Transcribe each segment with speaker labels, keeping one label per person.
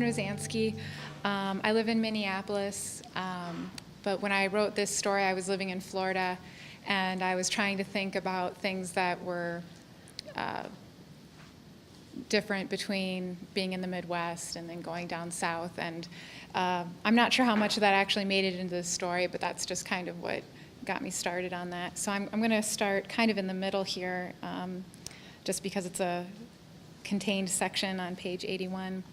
Speaker 1: Rozanski. I live in Minneapolis, but when I wrote this story, I was living in Florida, and I was trying to think about things that were different between being in the Midwest and then going down south. And I'm not sure how much of that actually made it into the story, but that's just kind of what got me started on that. So I'm going to start kind of in the middle here, just because it's a contained section on page 81.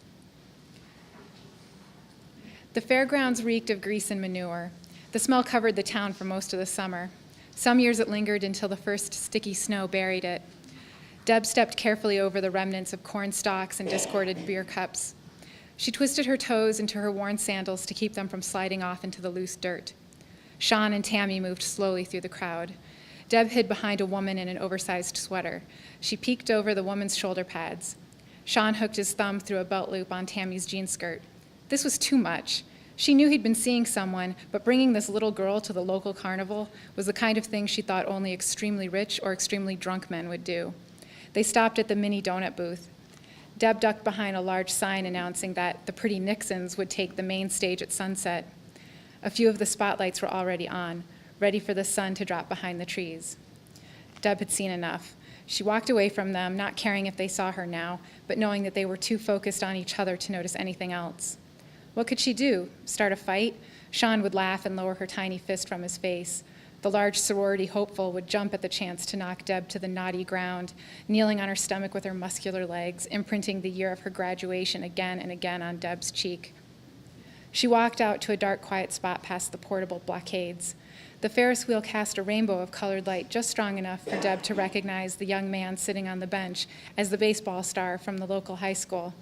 Speaker 1: The fairgrounds reeked of grease and manure. The smell covered the town for most of the summer. Some years it lingered until the first sticky snow buried it. Deb stepped carefully over the remnants of corn stalks and discorded beer cups. She twisted her toes into her worn sandals to keep them from sliding off into the loose dirt. Sean and Tammy moved slowly through the crowd. Deb hid behind a woman in an oversized sweater. She peeked over the woman's shoulder pads. Sean hooked his thumb through a belt loop on Tammy's jean skirt. This was too much. She knew he'd been seeing someone, but bringing this little girl to the local carnival was the kind of thing she thought only extremely rich or extremely drunk men would do. They stopped at the mini donut booth. Deb ducked behind a large sign announcing that the Pretty Nixons would take the main stage at sunset. A few of the spotlights were already on, ready for the sun to drop behind the trees. Deb had seen enough. She walked away from them, not caring if they saw her now, but knowing that they were too focused on each other to notice anything else. What could she do? Start a fight? Sean would laugh and lower her tiny fist from his face. The large sorority hopeful would jump at the chance to knock Deb to the knotty ground, kneeling on her stomach with her muscular legs, imprinting the year of her graduation again and again on Deb's cheek. She walked out to a dark, quiet spot past the portable blockades. The Ferris wheel cast a rainbow of colored light just strong enough for Deb to recognize the young man sitting on the bench as the baseball star from the local high school.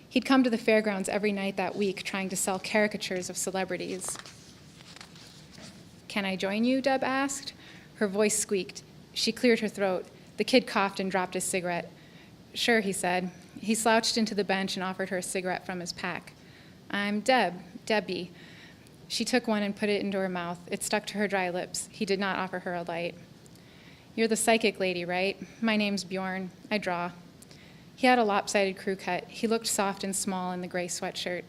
Speaker 1: He'd come to the fairgrounds every night that week trying to sell caricatures of celebrities. "Can I join you?" Deb asked. Her voice squeaked. She cleared her throat. The kid coughed and dropped his cigarette. "Sure," he said. He slouched into the bench and offered her a cigarette from his pack. "I'm Debbie." She took one and put it into her mouth. It stuck to her dry lips. He did not offer her a light. "You're the psychic lady, right? My name's Bjorn. I draw." He had a lopsided crew cut. He looked soft and small in the gray sweatshirt.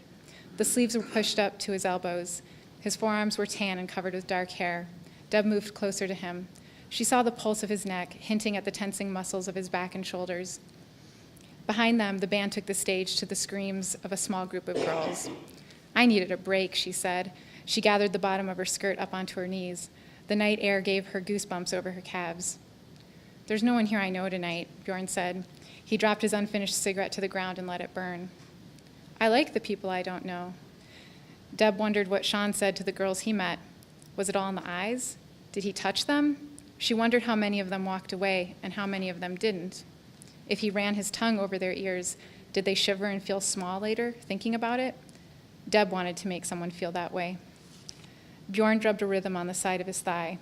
Speaker 1: The sleeves were pushed up to his elbows. His forearms were tan and covered with dark hair. Deb moved closer to him. She saw the pulse of his neck, hinting at the tensing muscles of his back and shoulders. Behind them, the band took the stage to the screams of a small group of girls. "I needed a break," she said. She gathered the bottom of her skirt up onto her knees. The night air gave her goosebumps over her calves. "There's no one here I know tonight," Bjorn said. He dropped his unfinished cigarette to the ground and let it burn. "I like the people I don't know." Deb wondered what Sean said to the girls he met. Was it all in the eyes? Did he touch them? She wondered how many of them walked away and how many of them didn't. If he ran his tongue over their ears, did they shiver and feel small later, thinking about it? Deb wanted to make someone feel that way. Bjorn drubbed a rhythm on the side of his thigh.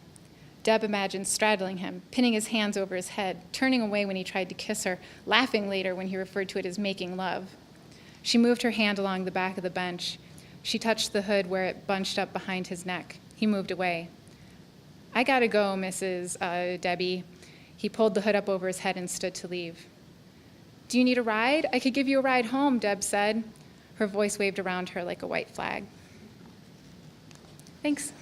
Speaker 1: Deb imagined straddling him, pinning his hands over his head, turning away when he tried to kiss her, laughing later when he referred to it as making love. She moved her hand along the back of the bench. She touched the hood where it bunched up behind his neck. He moved away. "I gotta go, Mrs. Debbie." He pulled the hood up over his head and stood to leave. "Do you need a ride? I could give you a ride home," Deb said. Her voice waved around her like a white flag. Thanks.